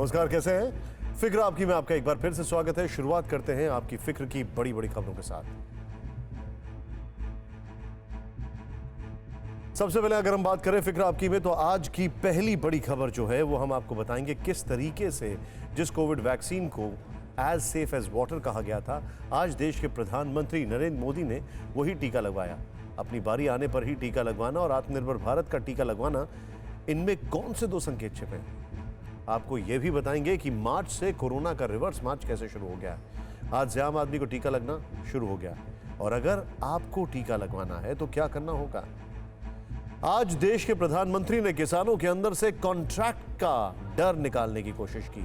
नमस्कार, कैसे हैं? फिक्र आपकी में आपका एक बार फिर से स्वागत है। शुरुआत करते हैं आपकी फिक्र की बड़ी बड़ी खबरों के साथ। सबसे पहले अगर हम बात करें फिक्र आपकी में, तो आज की पहली बड़ी खबर जो है वो हम आपको बताएंगे किस तरीके से जिस कोविड वैक्सीन को एज सेफ एज वाटर कहा गया था, आज देश के प्रधानमंत्री नरेंद्र मोदी ने वही टीका लगवाया। अपनी बारी आने पर ही टीका लगवाना और आत्मनिर्भर भारत का टीका लगवाना, इनमें कौन से दो संकेत छिपे हैं? आपको यह भी बताएंगे कि मार्च से कोरोना का रिवर्स मार्च कैसे शुरू हो गया है। आज से आम आदमी को टीका लगना शुरू हो गया और अगर आपको टीका लगवाना है तो क्या करना होगा। आज देश के प्रधानमंत्री ने किसानों के अंदर से कॉन्ट्रैक्ट का डर निकालने की कोशिश की।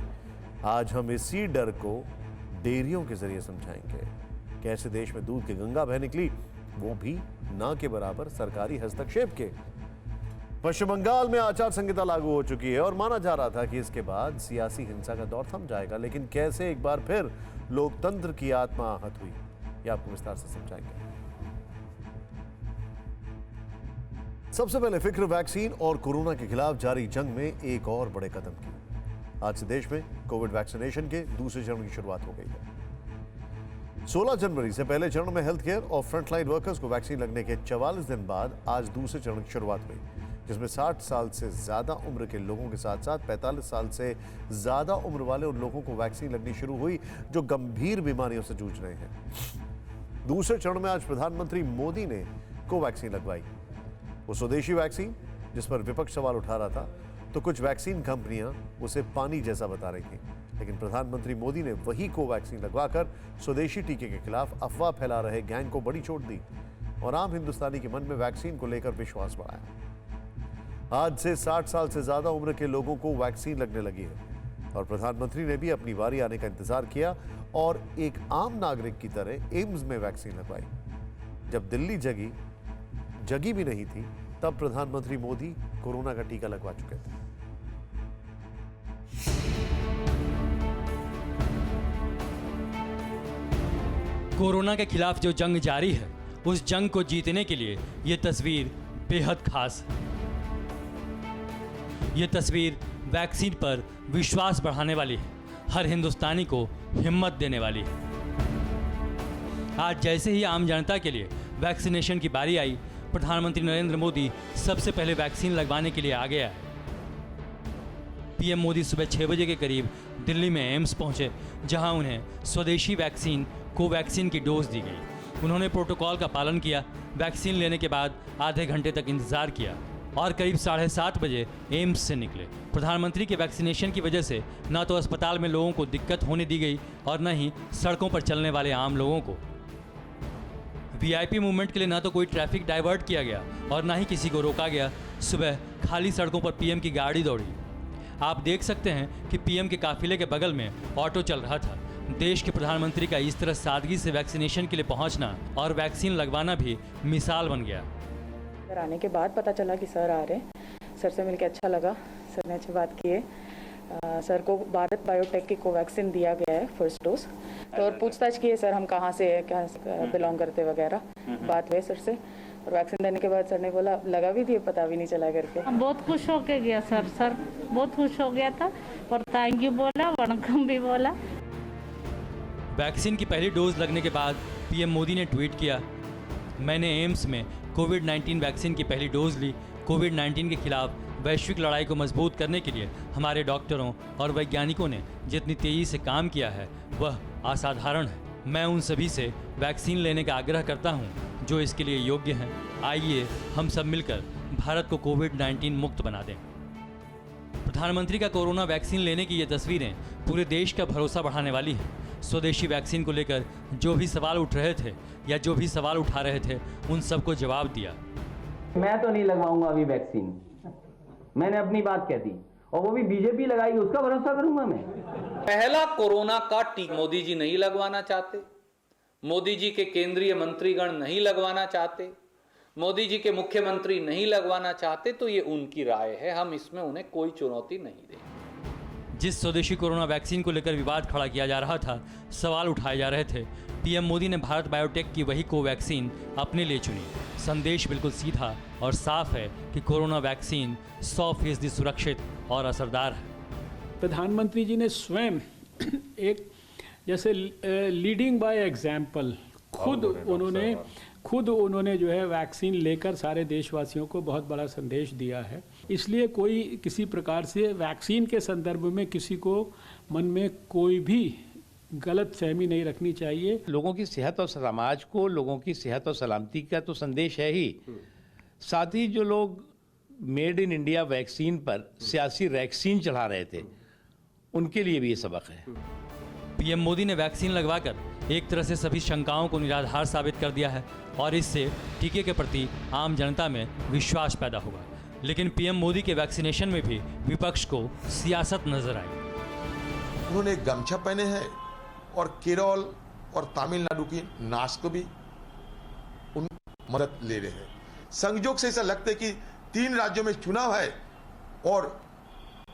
आज हम इसी डर को डेयरियों के जरिए समझाएंगे। कैसे देश में दूध की गंगा बह निकली, वो भी ना के बराबर सरकारी हस्तक्षेप के। पश्चिम बंगाल में आचार संहिता लागू हो चुकी है और माना जा रहा था कि इसके बाद सियासी हिंसा का दौर थम जाएगा, लेकिन कैसे एक बार फिर लोकतंत्र की आत्मा आहत हुई, यह आपको विस्तार से समझाएंगे। सबसे पहले फिक्र वैक्सीन और कोरोना के खिलाफ जारी जंग में एक और बड़े कदम की। आज से देश में कोविड वैक्सीनेशन के दूसरे चरण की शुरुआत हो गई है। 16 जनवरी से पहले चरण में हेल्थ केयर और फ्रंटलाइन वर्कर्स को वैक्सीन लगने के 44 दिन बाद आज दूसरे चरण की शुरुआत हुई, जिसमें 60 साल से ज्यादा उम्र के लोगों के साथ साथ 45 साल से ज्यादा उम्र वाले उन लोगों को वैक्सीन लगनी शुरू हुई जो गंभीर बीमारियों से जूझ रहे हैं। दूसरे चरण में आज प्रधानमंत्री मोदी ने कोवैक्सीन लगवाई। वो स्वदेशी वैक्सीन जिस पर विपक्ष सवाल उठा रहा था, तो कुछ वैक्सीन कंपनियां उसे पानी जैसा बता रही थी, लेकिन प्रधानमंत्री मोदी ने वही कोवैक्सीन लगवाकर स्वदेशी टीके के खिलाफ अफवाह फैला रहे गैंग को बड़ी चोट दी और आम हिंदुस्तानी के मन में वैक्सीन को लेकर विश्वास बढ़ाया। आज से 60 साल से ज्यादा उम्र के लोगों को वैक्सीन लगने लगी है और प्रधानमंत्री ने भी अपनी बारी आने का इंतजार किया और एक आम नागरिक की तरह एम्स में वैक्सीन लगवाई। जब दिल्ली जगी भी नहीं थी, तब प्रधानमंत्री मोदी कोरोना का टीका लगवा चुके थे। कोरोना के खिलाफ जो जंग जारी है, उस जंग को जीतने के लिए यह तस्वीर बेहद खास है। यह तस्वीर वैक्सीन पर विश्वास बढ़ाने वाली है, हर हिंदुस्तानी को हिम्मत देने वाली है। आज जैसे ही आम जनता के लिए वैक्सीनेशन की बारी आई, प्रधानमंत्री नरेंद्र मोदी सबसे पहले वैक्सीन लगवाने के लिए आ गया है। पीएम मोदी सुबह 6 बजे के करीब दिल्ली में एम्स पहुंचे, जहां उन्हें स्वदेशी वैक्सीन कोवैक्सीन की डोज दी गई। उन्होंने प्रोटोकॉल का पालन किया। वैक्सीन लेने के बाद आधे घंटे तक इंतजार किया और करीब 7:30 बजे एम्स से निकले। प्रधानमंत्री के वैक्सीनेशन की वजह से न तो अस्पताल में लोगों को दिक्कत होने दी गई और न ही सड़कों पर चलने वाले आम लोगों को। वीआईपी मूवमेंट के लिए ना तो कोई ट्रैफिक डाइवर्ट किया गया और ना ही किसी को रोका गया। सुबह खाली सड़कों पर पीएम की गाड़ी दौड़ी। आप देख सकते हैं कि पीएम के काफिले के बगल में ऑटो चल रहा था। देश के प्रधानमंत्री का इस तरह सादगी से वैक्सीनेशन के लिए पहुंचना और वैक्सीन लगवाना भी मिसाल बन गया। सर आने के बाद पता चला कि सर आ रहे हैं। सर से मिलकर अच्छा लगा, सर ने अच्छी बात की है। सर को भारत बायोटेक की कोवैक्सीन दिया गया है फर्स्ट डोज। तो और पूछताछ की है सर, हम कहाँ से बिलोंग करते वगैरह, बात हुई सर से। और वैक्सीन देने के बाद सर ने बोला लगा भी दिए, पता भी नहीं चला करके। हम बहुत खुश हो के गया सर बहुत खुश हो गया था और थैंक यू बोला, वणकम भी बोला। वैक्सीन की पहली डोज लगने के बाद पीएम मोदी ने ट्वीट किया, मैंने एम्स में कोविड-19 वैक्सीन की पहली डोज ली। कोविड-19 के खिलाफ वैश्विक लड़ाई को मजबूत करने के लिए हमारे डॉक्टरों और वैज्ञानिकों ने जितनी तेज़ी से काम किया है वह असाधारण है। मैं उन सभी से वैक्सीन लेने का आग्रह करता हूं जो इसके लिए योग्य हैं। आइए हम सब मिलकर भारत को कोविड-19 मुक्त बना दें। प्रधानमंत्री का कोरोना वैक्सीन लेने की ये तस्वीरें पूरे देश का भरोसा बढ़ाने वाली हैं। स्वदेशी वैक्सीन को लेकर जो भी सवाल उठ रहे थे या जो भी सवाल उठा रहे थे, उन सबको जवाब दिया। मैं तो नहीं लगवाऊंगा अभी वैक्सीन, मैंने अपनी बात कह दी और वो भी बीजेपी लगाएगी, उसका भरोसा करूंगा मैं। पहला कोरोना का टीका मोदी जी नहीं लगवाना चाहते, मोदी जी के केंद्रीय मंत्रीगण नहीं लगवाना चाहते, मोदी जी के मुख्यमंत्री नहीं लगवाना चाहते, तो ये उनकी राय है, हम इसमें उन्हें कोई चुनौती नहीं देंगे। जिस स्वदेशी कोरोना वैक्सीन को लेकर विवाद खड़ा किया जा रहा था, सवाल उठाए जा रहे थे, पीएम मोदी ने भारत बायोटेक की वही कोवैक्सीन अपने लिए चुनी। संदेश बिल्कुल सीधा और साफ है कि कोरोना वैक्सीन 100% सुरक्षित और असरदार है। प्रधानमंत्री जी ने स्वयं एक जैसे लीडिंग बाय एग्जाम्पल खुद उन्होंने जो है वैक्सीन लेकर सारे देशवासियों को बहुत बड़ा संदेश दिया है। इसलिए कोई किसी प्रकार से वैक्सीन के संदर्भ में किसी को मन में कोई भी गलत फहमी नहीं रखनी चाहिए। लोगों की सेहत और समाज को लोगों की सेहत और सलामती का तो संदेश है ही, साथ ही जो लोग मेड इन इंडिया वैक्सीन पर सियासी वैक्सीन चढ़ा रहे थे उनके लिए भी ये सबक है। पीएम मोदी ने वैक्सीन लगवाकर एक तरह से सभी शंकाओं को निराधार साबित कर दिया है और इससे टीके के प्रति आम जनता में विश्वास पैदा होगा। लेकिन पीएम मोदी के वैक्सीनेशन में भी विपक्ष को सियासत नजर आई। उन्होंने गमछा पहने हैं और केरल और तमिलनाडु की नाश को भी उन मदद ले रहे हैं। संयोग से ऐसा लगता है कि 3 राज्यों में चुनाव है और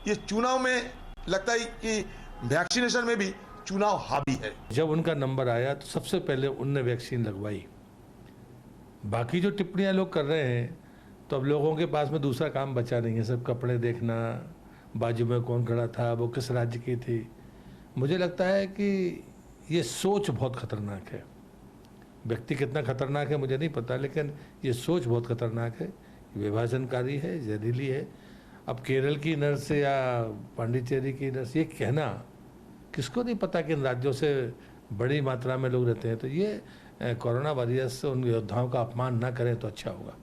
ये चुनाव में लगता है कि वैक्सीनेशन में भी चुनाव हावी है। जब उनका नंबर आया तो सबसे पहले उनने वैक्सीन लगवाई। बाकी जो टिप्पणियां लोग कर रहे हैं तो अब लोगों के पास में दूसरा काम बचा नहीं है, सब कपड़े देखना, बाजू में कौन खड़ा था, वो किस राज्य की थी। मुझे लगता है कि ये सोच बहुत खतरनाक है। व्यक्ति कितना खतरनाक है मुझे नहीं पता, लेकिन ये सोच बहुत खतरनाक है, विभाजनकारी है, जहरीली है। अब केरल की नर्स या पांडिचेरी की नर्स ये कहना, किसको नहीं पता कि इन राज्यों से बड़ी मात्रा में लोग रहते हैं। तो ये कोरोना वॉरियर्स उन योद्धाओं का अपमान ना करें तो अच्छा होगा।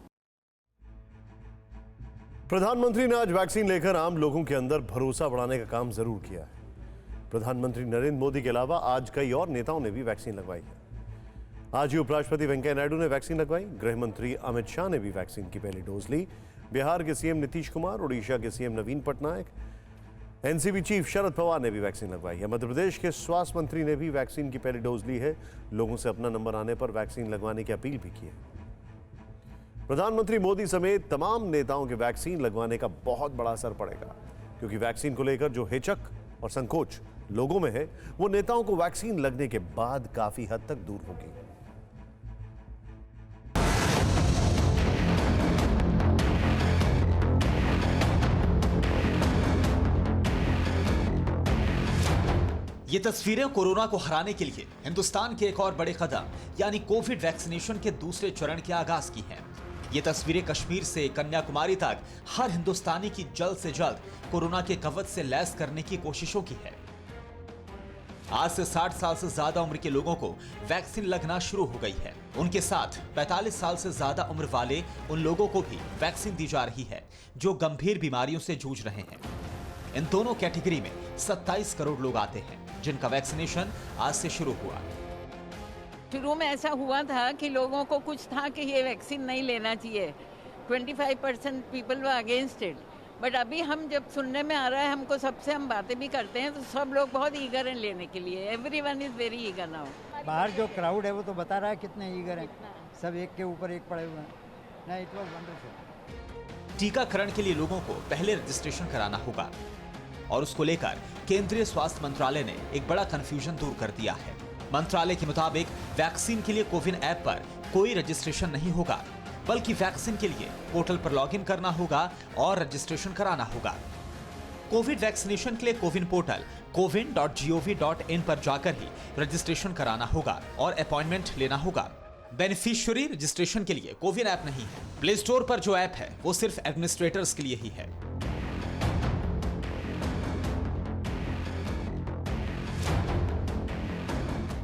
प्रधानमंत्री ने आज वैक्सीन लेकर आम लोगों के अंदर भरोसा बढ़ाने का काम जरूर किया है। प्रधानमंत्री नरेंद्र मोदी के अलावा आज कई और नेताओं ने भी वैक्सीन लगवाई है। आज ही उपराष्ट्रपति वेंकैया नायडू ने वैक्सीन लगवाई। गृह मंत्री अमित शाह ने भी वैक्सीन की पहली डोज ली। बिहार के सीएम नीतीश कुमार, उड़ीसा के सीएम नवीन पटनायक, एनसीबी चीफ शरद पवार ने भी वैक्सीन लगवाई है। मध्य प्रदेश के स्वास्थ्य मंत्री ने भी वैक्सीन की पहली डोज ली है। लोगों से अपना नंबर आने पर वैक्सीन लगवाने की अपील भी की है। प्रधानमंत्री मोदी समेत तमाम नेताओं के वैक्सीन लगवाने का बहुत बड़ा असर पड़ेगा, क्योंकि वैक्सीन को लेकर जो हिचक और संकोच लोगों में है वो नेताओं को वैक्सीन लगने के बाद काफी हद तक दूर होगी। ये तस्वीरें कोरोना को हराने के लिए हिंदुस्तान के एक और बड़े कदम यानी कोविड वैक्सीनेशन के दूसरे चरण के आगाज की हैं। ये तस्वीरें कश्मीर से कन्याकुमारी तक हर हिंदुस्तानी की जल्द से जल्द कोरोना के कवच से लैस करने की कोशिशों की है। आज से 60 साल से ज्यादा उम्र के लोगों को वैक्सीन लगना शुरू हो गई है। उनके साथ 45 साल से ज्यादा उम्र वाले उन लोगों को भी वैक्सीन दी जा रही है जो गंभीर बीमारियों से जूझ रहे हैं। इन दोनों कैटेगरी में 27 करोड़ लोग आते हैं जिनका वैक्सीनेशन आज से शुरू हुआ। शुरू में ऐसा हुआ था कि लोगों को कुछ था कि ये वैक्सीन नहीं लेना चाहिए, 25% people were against it. But अभी हम जब सुनने में आ रहा है, हमको सबसे हम बातें भी करते हैं तो सब लोग बहुत ईगर हैं लेने के लिए। Everyone is very eager now. बाहर जो क्राउड है वो तो बता रहा है कितने ईगर हैं, सब एक के ऊपर एक पड़े हुए हैं। नहीं, इट वाज वंडरफुल। टीकाकरण के लिए लोगों को पहले रजिस्ट्रेशन कराना होगा और उसको लेकर केंद्रीय स्वास्थ्य मंत्रालय ने एक बड़ा कंफ्यूजन दूर कर दिया है। मंत्रालय के मुताबिक वैक्सीन के लिए कोविन ऐप पर कोई रजिस्ट्रेशन नहीं होगा, बल्कि वैक्सीन के लिए पोर्टल पर लॉगिन करना होगा और रजिस्ट्रेशन कराना होगा। कोविड वैक्सीनेशन के लिए कोविन पोर्टल cowin.gov.in पर जाकर ही रजिस्ट्रेशन कराना होगा और अपॉइंटमेंट लेना होगा। बेनिफिशियरी रजिस्ट्रेशन के लिए कोविन ऐप नहीं है। प्ले स्टोर पर जो ऐप है वो सिर्फ एडमिनिस्ट्रेटर्स के लिए ही है।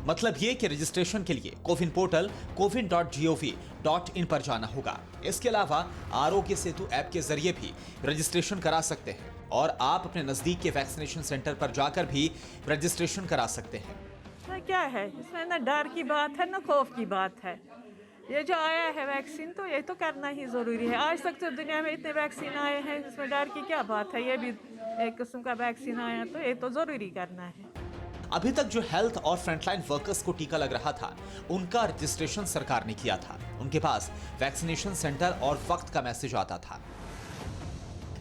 मतलब ये कि रजिस्ट्रेशन के लिए कोविन पोर्टल cowin.gov.in पर जाना होगा। इसके अलावा आरोग्य सेतु ऐप के जरिए भी रजिस्ट्रेशन करा सकते हैं और आप अपने नजदीक के वैक्सीनेशन सेंटर पर जाकर भी रजिस्ट्रेशन करा सकते हैं। तो क्या है इसमें, ना डर की बात है ना खौफ की बात है। ये जो आया है वैक्सीन तो ये तो करना ही जरूरी है। आज तक तो दुनिया में इतने वैक्सीन आए हैं, इसमें डर की क्या बात है। ये भी एक किस्म का वैक्सीन आया तो ये तो जरूरी करना है। अभी तक जो हेल्थ और फ्रंटलाइन वर्कर्स को टीका लग रहा था उनका रजिस्ट्रेशन सरकार ने किया था। उनके पास वैक्सीनेशन सेंटर और वक्त का मैसेज आता था।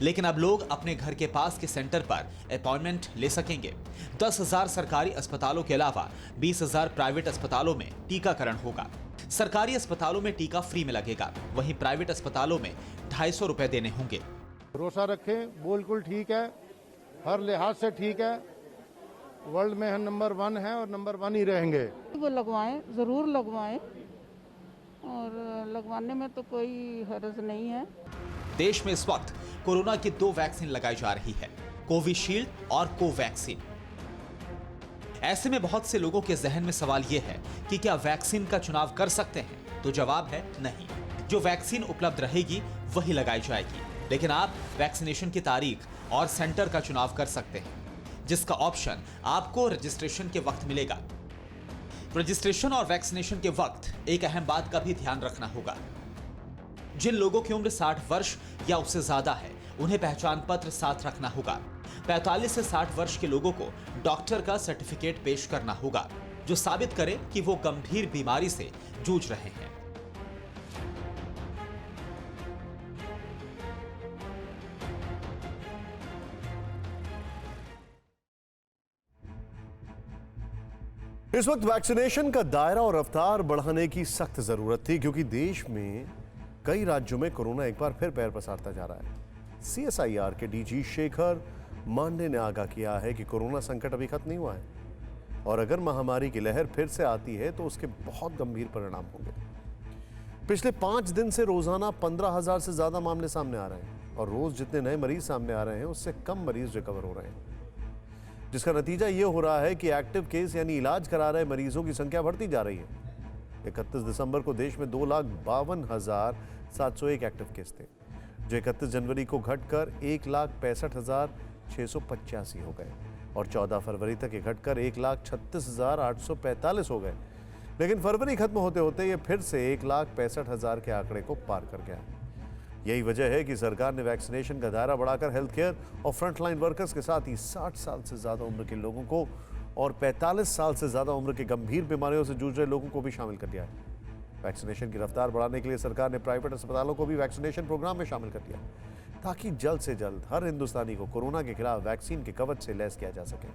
लेकिन अब लोग अपने घर के पास के सेंटर पर अपॉइंटमेंट ले सकेंगे। 10,000 सरकारी अस्पतालों के अलावा 20,000 प्राइवेट अस्पतालों में टीकाकरण होगा। सरकारी अस्पतालों में टीका फ्री में लगेगा, वहीं प्राइवेट अस्पतालों में 250 रुपए देने होंगे। भरोसा रखें, बिल्कुल ठीक है। हर लिहाज से ठीक है। वर्ल्ड में हम नंबर 1 है और नंबर 1 ही रहेंगे। वो लगवाएं, ज़रूर लगवाएं, और लगवाने में तो कोई हर्ज नहीं है। देश में इस वक्त कोरोना की 2 वैक्सीन लगाई जा रही है, कोविशील्ड और कोवैक्सीन। ऐसे में बहुत से लोगों के जहन में सवाल यह है कि क्या वैक्सीन का चुनाव कर सकते हैं? तो जवाब है नहीं। जो वैक्सीन उपलब्ध रहेगी वही लगाई जाएगी, लेकिन आप वैक्सीनेशन की तारीख और सेंटर का चुनाव कर सकते हैं, जिसका ऑप्शन आपको रजिस्ट्रेशन के वक्त मिलेगा। रजिस्ट्रेशन और वैक्सीनेशन के वक्त एक अहम बात का भी ध्यान रखना होगा। जिन लोगों की उम्र 60 वर्ष या उससे ज्यादा है, उन्हें पहचान पत्र साथ रखना होगा। 45 से 60 वर्ष के लोगों को डॉक्टर का सर्टिफिकेट पेश करना होगा, जो साबित करे कि वो गंभीर बीमारी से जूझ रहे हैं। इस वक्त वैक्सीनेशन का दायरा और रफ्तार बढ़ाने की सख्त जरूरत थी, क्योंकि देश में कई राज्यों में कोरोना एक बार फिर पैर पसारता जा रहा है। CSIR के DG शेखर मांडे ने आगाह किया है कि कोरोना संकट अभी खत्म नहीं हुआ है, और अगर महामारी की लहर फिर से आती है तो उसके बहुत गंभीर परिणाम होंगे। पिछले 5 दिन से रोजाना 15,000 से ज्यादा मामले सामने आ रहे हैं, और रोज जितने नए मरीज सामने आ रहे हैं उससे कम मरीज रिकवर हो रहे हैं, जिसका नतीजा ये हो रहा है कि एक्टिव केस यानी इलाज करा रहे मरीजों की संख्या बढ़ती जा रही है। 31 दिसंबर को देश में 2,52,701 एक्टिव केस थे, जो 31 जनवरी को घटकर 1,65,685 हो गए, और 14 फरवरी तक ये घटकर 1,36,845 हो गए। लेकिन फरवरी खत्म होते होते ये फिर से 1,65,000 के आंकड़े को पार कर गया। यही वजह है कि सरकार ने वैक्सीनेशन का दायरा बढ़ाकर हेल्थ केयर और फ्रंटलाइन वर्कर्स के साथ ही 60 साल से ज्यादा उम्र के लोगों को और 45 साल से ज्यादा उम्र के गंभीर बीमारियों से जूझ रहे लोगों को भी शामिल कर दिया है। वैक्सीनेशन की रफ्तार बढ़ाने के लिए सरकार ने प्राइवेट अस्पतालों को भी वैक्सीनेशन प्रोग्राम में शामिल कर दिया, ताकि जल्द से जल्द हर हिंदुस्तानी को कोरोना के खिलाफ वैक्सीन के कवच से लैस किया जा सके।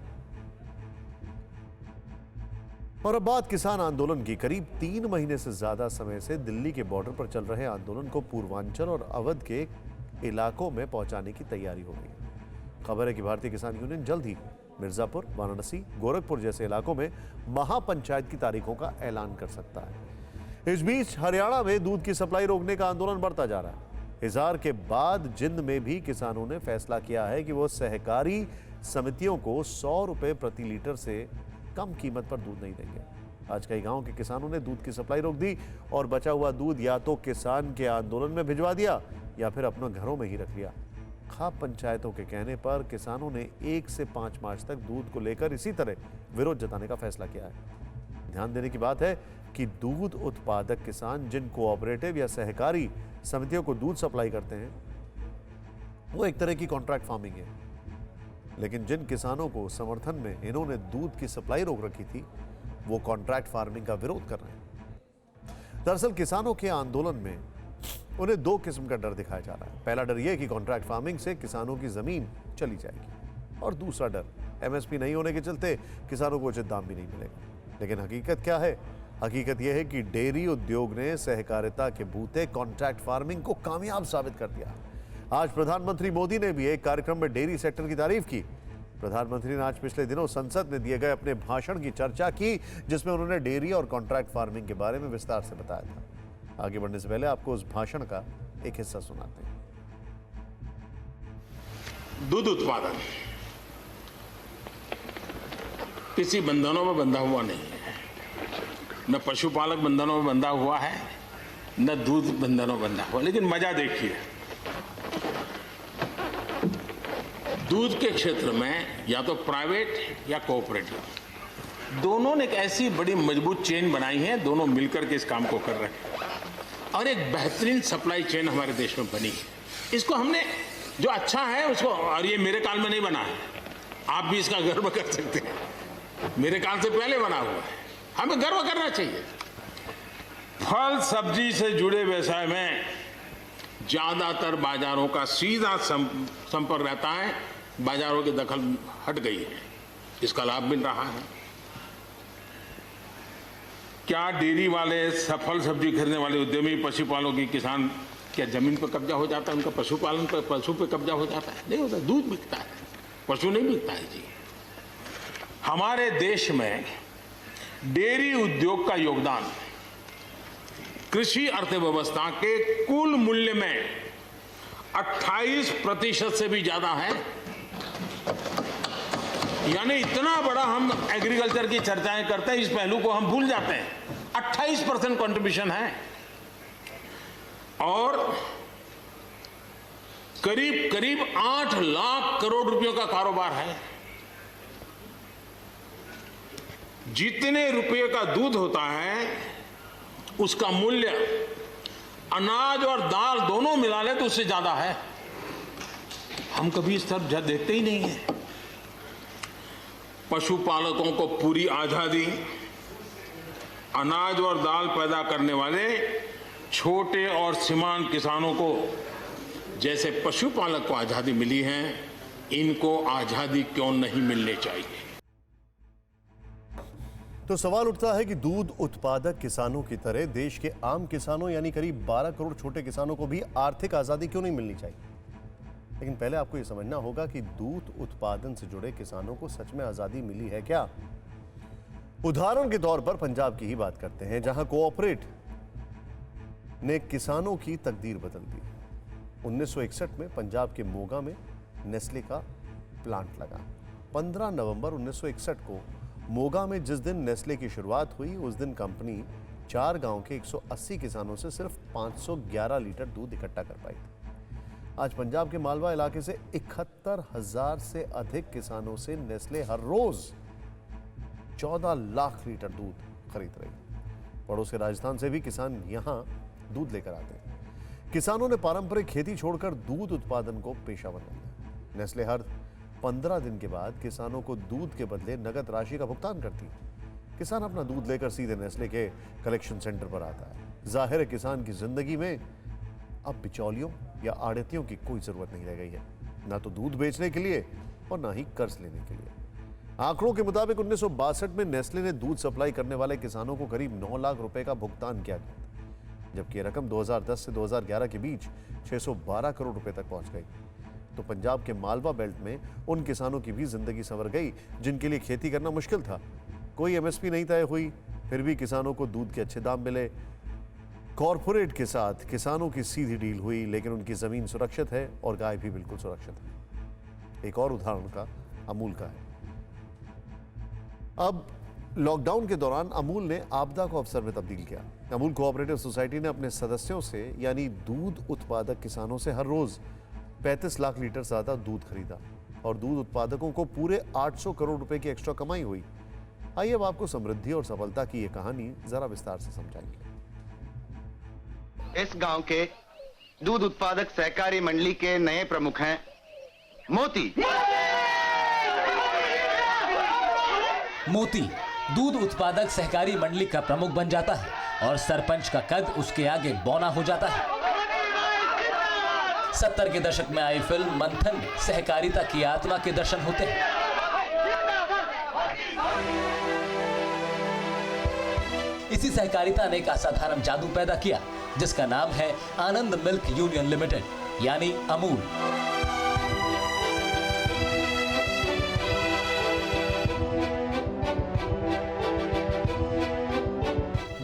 और अब बात किसान आंदोलन की। करीब 3 महीने से ज्यादा समय से दिल्ली के बॉर्डर पर चल रहे आंदोलन को पूर्वांचल और अवध के इलाकों में पहुंचाने की तैयारी हो गई है। खबर है कि भारतीय किसान यूनियन जल्द ही मिर्जापुर, वाराणसी, गोरखपुर जैसे इलाकों में महापंचायत की तारीखों का ऐलान कर सकता है। इस बीच हरियाणा में दूध की सप्लाई रोकने का आंदोलन बढ़ता जा रहा है। हिसार के बाद जिंद में भी किसानों ने फैसला किया है कि वो सहकारी समितियों को 100 रुपए प्रति लीटर से कम कीमत पर दूध नहीं देंगे। आज कई गांव के किसानों ने दूध की सप्लाई रोक दी और बचा हुआ दूध या तो किसान के आंदोलन में भिजवा दिया या फिर अपने घरों में ही रख लिया। खाप पंचायतों के कहने पर किसानों ने 1 से 5 मार्च तक दूध को लेकर इसी तरह विरोध जताने का फैसला किया है। ध्यान देने की बात है कि दूध उत्पादक किसान जिन कोऑपरेटिव या सहकारी समितियों को दूध सप्लाई करते हैं वो एक तरह की कॉन्ट्रैक्ट फार्मिंग है, लेकिन जिन किसानों को समर्थन में इन्होंने दूध की सप्लाई रोक रखी थी वो कॉन्ट्रैक्ट फार्मिंग का विरोध कर रहे हैं। दरअसल किसानों के आंदोलन में उन्हें 2 किस्म का डर दिखाया जा रहा है। पहला डर यह कि कॉन्ट्रैक्ट फार्मिंग से किसानों की जमीन चली जाएगी, और दूसरा डर MSP नहीं होने के चलते किसानों को उचित दाम भी नहीं मिलेगा। लेकिन हकीकत क्या है? हकीकत यह है कि डेयरी उद्योग ने सहकारिता के बूते कॉन्ट्रैक्ट फार्मिंग को कामयाब साबित कर दिया। आज प्रधानमंत्री मोदी ने भी एक कार्यक्रम में डेयरी सेक्टर की तारीफ की। प्रधानमंत्री ने आज पिछले दिनों संसद में दिए गए अपने भाषण की चर्चा की, जिसमें उन्होंने डेयरी और कॉन्ट्रैक्ट फार्मिंग के बारे में विस्तार से बताया था। आगे बढ़ने से पहले आपको उस भाषण का एक हिस्सा सुनाते हैं। दूध उत्पादन किसी बंधनों में बंधा हुआ नहीं है, न पशुपालक बंधनों में बंधा हुआ है, न दूध बंधनों में बंधा हुआ। लेकिन मजा देखिए, दूध के क्षेत्र में या तो प्राइवेट या कोऑपरेटिव दोनों ने एक ऐसी बड़ी मजबूत चेन बनाई है, दोनों मिलकर के इस काम को कर रहे हैं, और एक बेहतरीन सप्लाई चेन हमारे देश में बनी है। इसको हमने जो अच्छा है उसको, और ये मेरे काल में नहीं बना है, आप भी इसका गर्व कर सकते हैं, मेरे काल से पहले बना हुआ है, हमें गर्व करना चाहिए। फल सब्जी से जुड़े व्यवसाय में ज्यादातर बाजारों का सीधा संपर्क रहता है, बाजारों की दखल हट गई है, इसका लाभ मिल रहा है। क्या डेयरी वाले, फल सब्जी खरीदने वाले उद्यमी, पशुपालकों की किसान, क्या जमीन पर कब्जा हो जाता है, उनका पशुपालन पर, पशु पे कब्जा हो जाता है? नहीं होता, दूध बिकता है। पशु नहीं बिकता है जी। हमारे देश में डेयरी उद्योग का योगदान कृषि अर्थव्यवस्था के कुल मूल्य में 28% से भी ज्यादा है। यानी इतना बड़ा हम एग्रीकल्चर की चर्चाएं करते हैं, इस पहलू को हम भूल जाते हैं। 28% कंट्रीब्यूशन है और करीब करीब 8 लाख करोड़ रुपयों का कारोबार है। जितने रुपये का दूध होता है उसका मूल्य अनाज और दाल दोनों मिला ले तो उससे ज्यादा है। हम कभी इस तरफ देखते ही नहीं है। पशुपालकों को पूरी आजादी, अनाज और दाल पैदा करने वाले छोटे और सीमांत किसानों को जैसे पशुपालक को आजादी मिली है, इनको आजादी क्यों नहीं मिलनी चाहिए। तो सवाल उठता है कि दूध उत्पादक किसानों की तरह देश के आम किसानों यानी करीब 12 करोड़ छोटे किसानों को भी आर्थिक आजादी क्यों नहीं मिलनी चाहिए। लेकिन पहले आपको यह समझना होगा कि दूध उत्पादन से जुड़े किसानों को सच में आजादी मिली है क्या। उदाहरण के तौर पर पंजाब की ही बात करते हैं, जहां कोऑपरेट ने किसानों की तकदीर बदल दी। 1961 में पंजाब के मोगा में नेस्ले का प्लांट लगा। 15 नवंबर 1961 को मोगा में जिस दिन नेस्ले की शुरुआत हुई, उस दिन कंपनी 4 गांव के 180 किसानों से सिर्फ 511 लीटर दूध इकट्ठा कर पाई थी। आज पंजाब के मालवा इलाके से 71,000 से अधिक किसानों से नेस्ले हर रोज 14 लाख लीटर दूध खरीद रही। पड़ोस के राजस्थान से भी किसान यहां दूध लेकर आते हैं। किसानों ने पारंपरिक खेती छोड़कर दूध उत्पादन को पेशा बना लिया। नेस्ले हर 15 दिन के बाद किसानों को दूध के बदले नगद राशि का भुगतान करती है। किसान अपना दूध लेकर सीधे नेस्ले के कलेक्शन सेंटर पर आता है। जाहिर है किसान की जिंदगी में अब बिचौलियों या आड़तियों की कोई जरूरत नहीं रह गई है, ना तो दूध बेचने के लिए और ना ही कर्ज लेने के लिए। आंकड़ों के मुताबिक 1962 में नेस्ले ने दूध सप्लाई करने वाले किसानों को करीब 9 लाख रुपए का भुगतान किया गया, जबकि यह रकम 2010 से 2011 के बीच 612 करोड़ रुपए तक पहुंच गई। तो पंजाब के मालवा बेल्ट में उन किसानों की भी जिंदगी संवर गई जिनके लिए खेती करना मुश्किल था। कोई एमएसपी नहीं तय हुई, फिर भी किसानों को दूध के अच्छे दाम मिले। कॉरपोरेट के साथ किसानों की सीधी डील हुई, लेकिन उनकी जमीन सुरक्षित है और गाय भी बिल्कुल सुरक्षित है। एक और उदाहरण का अमूल का है। अब लॉकडाउन के दौरान अमूल ने आपदा को अवसर में तब्दील किया। अमूल कोऑपरेटिव सोसाइटी ने अपने सदस्यों से यानी दूध उत्पादक किसानों से हर रोज 35 लाख लीटर से ज्यादा दूध खरीदा और दूध उत्पादकों को पूरे 800 करोड़ रुपए की एक्स्ट्रा कमाई हुई। आइए अब आपको समृद्धि और सफलता की यह कहानी जरा विस्तार से समझाएंगे। इस गांव के दूध उत्पादक सहकारी मंडली के नए प्रमुख हैं मोती। मोती दूध उत्पादक सहकारी मंडली का प्रमुख बन जाता है और सरपंच का कद उसके आगे बौना हो जाता है। 70 के दशक में आई फिल्म मंथन में सहकारिता की आत्मा के दर्शन होते हैं। इसी सहकारिता ने एक असाधारण जादू पैदा किया जिसका नाम है आनंद मिल्क यूनियन लिमिटेड यानी अमूल।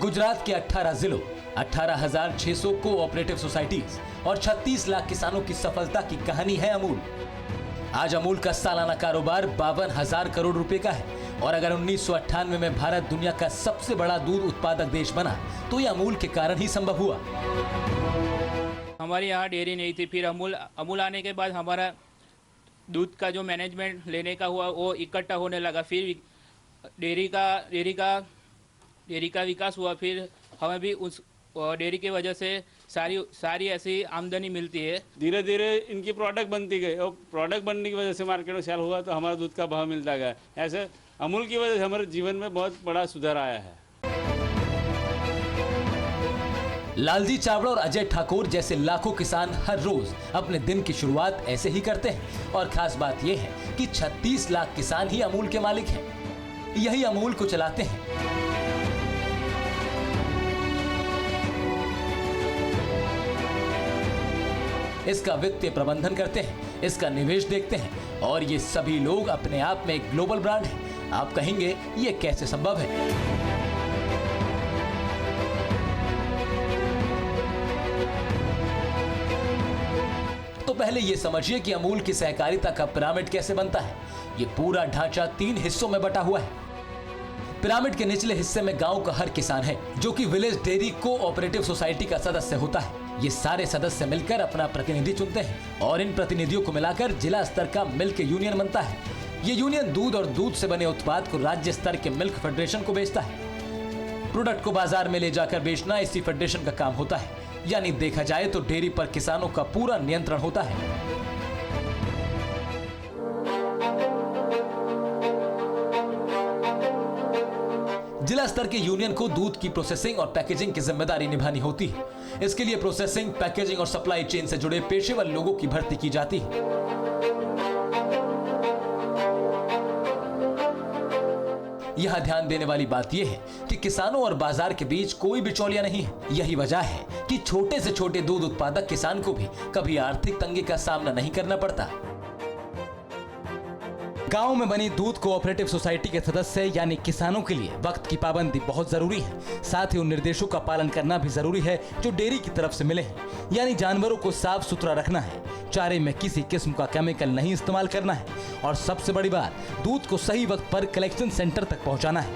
गुजरात के 18 जिलों 18,600 कोऑपरेटिव सोसाइटीज और 36 लाख किसानों की सफलता की कहानी है अमूल। आज अमूल का सालाना कारोबार 52,000 करोड़ रुपए का है और अगर 1998 में भारत दुनिया का सबसे बड़ा दूध उत्पादक देश बना तो यह अमूल के कारण ही संभव हुआ। हमारे यहाँ डेयरी नहीं थी, फिर अमूल आने के बाद हमारा दूध का जो मैनेजमेंट लेने का हुआ वो इकट्ठा होने लगा। फिर डेयरी का विकास हुआ। फिर हमें भी उस डेयरी की वजह से सारी ऐसी आमदनी मिलती है। धीरे धीरे इनकी प्रोडक्ट बनती गई और प्रोडक्ट बनने की वजह से मार्केट में सेल हुआ तो हमारा दूध का भाव मिलता गया। ऐसे अमूल की वजह से हमारे जीवन में बहुत बड़ा सुधार आया है। लालजी चावड़ा और अजय ठाकुर जैसे लाखों किसान हर रोज अपने दिन की शुरुआत ऐसे ही करते हैं और खास बात यह है कि 36 लाख किसान ही अमूल के मालिक हैं। यही अमूल को चलाते हैं। इसका वित्तीय प्रबंधन करते हैं, इसका निवेश देखते हैं और ये सभी लोग अपने आप में एक ग्लोबल ब्रांड है। आप कहेंगे ये कैसे संभव है? तो पहले ये समझिए कि अमूल की सहकारिता का पिरामिड कैसे बनता है। ये पूरा ढांचा 3 हिस्सों में बटा हुआ है। पिरामिड के निचले हिस्से में गांव का हर किसान है, जो कि विलेज डेयरी कोऑपरेटिव सोसाइटी का सदस्य होता है। ये सारे सदस्य मिलकर अपना प्रतिनिधि चुनते हैं और इन प्रतिनिधियों को मिलाकर जिला स्तर का मिल्क यूनियन बनता है। ये यूनियन दूध और दूध से बने उत्पाद को राज्य स्तर के मिल्क फेडरेशन को बेचता है। प्रोडक्ट को बाजार में ले जाकर बेचना इसी फेडरेशन का काम होता है। यानी देखा जाए तो डेयरी पर किसानों का पूरा नियंत्रण होता है। जिला स्तर के यूनियन को दूध की प्रोसेसिंग और पैकेजिंग की जिम्मेदारी निभानी होती है। इसके लिए प्रोसेसिंग, पैकेजिंग और सप्लाई चेन से जुड़े पेशेवर लोगों की भर्ती की जाती है। यहां ध्यान देने वाली बात यह है कि किसानों और बाजार के बीच कोई बिचौलिया नहीं है। यही वजह है कि छोटे से छोटे दूध उत्पादक किसान को भी कभी आर्थिक तंगी का सामना नहीं करना पड़ता। गांव में बनी दूध कोऑपरेटिव सोसाइटी के सदस्य यानी किसानों के लिए वक्त की पाबंदी बहुत जरूरी है। साथ ही उन निर्देशों का पालन करना भी जरूरी है जो डेयरी की तरफ से मिले हैं। यानी जानवरों को साफ सुथरा रखना है, चारे में किसी किस्म का केमिकल नहीं इस्तेमाल करना है और सबसे बड़ी बात, दूध को सही वक्त पर कलेक्शन सेंटर तक पहुंचाना है।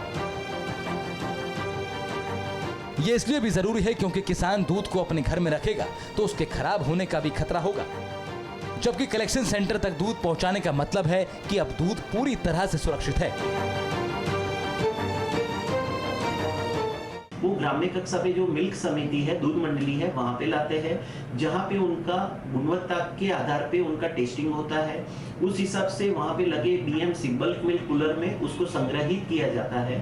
ये इसलिए भी जरूरी है क्योंकि किसान दूध को अपने घर में रखेगा तो उसके खराब होने का भी खतरा होगा, जबकि कलेक्शन सेंटर तक दूध पहुंचाने का मतलब है कि अब दूध पूरी तरह से सुरक्षित है। वो ग्राम्य कक्षा पे जो मिल्क समिति है, दूध मंडली है, वहां पे लाते हैं, जहां पे उनका गुणवत्ता के आधार पे उनका टेस्टिंग होता है। उस हिसाब से वहां पे लगे बीएमसी बल्क मिल्क कूलर में उसको संग्रहित किया जाता है।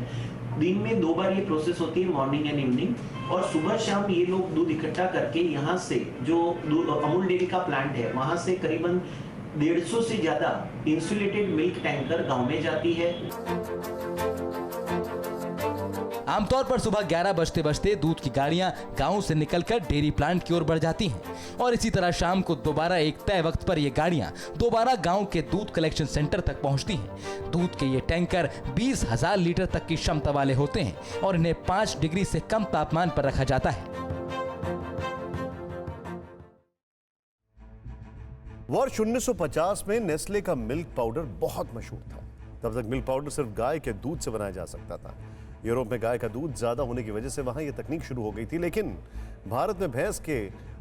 दिन में 2 बार ये प्रोसेस होती है, मॉर्निंग एंड इवनिंग, और सुबह शाम ये लोग दूध इकट्ठा करके यहाँ से जो अमूल डेयरी का प्लांट है वहां से करीबन 150 से ज्यादा इंसुलेटेड मिल्क टैंकर गांव में जाती है। आमतौर पर सुबह 11 बजते बजते दूध की गाड़ियां गांव से निकलकर डेयरी प्लांट की ओर बढ़ जाती हैं और इसी तरह शाम को दोबारा एक तय वक्त पर ये गाड़ियां दोबारा गांव के दूध कलेक्शन सेंटर तक पहुंचती हैं। दूध के ये टैंकर 20,000 लीटर तक की क्षमता वाले होते हैं और इन्हें 5 डिग्री से कम तापमान पर रखा जाता है। वर्ष 1950 में नेस्ले का मिल्क पाउडर बहुत मशहूर था। तब तक मिल्क पाउडर सिर्फ गाय के दूध से बनाया जा सकता था। यूरोप में गाय का दूध ज्यादा होने की वजह से वहां यह तकनीक शुरू हो गई थी, लेकिन भारत में भैंस के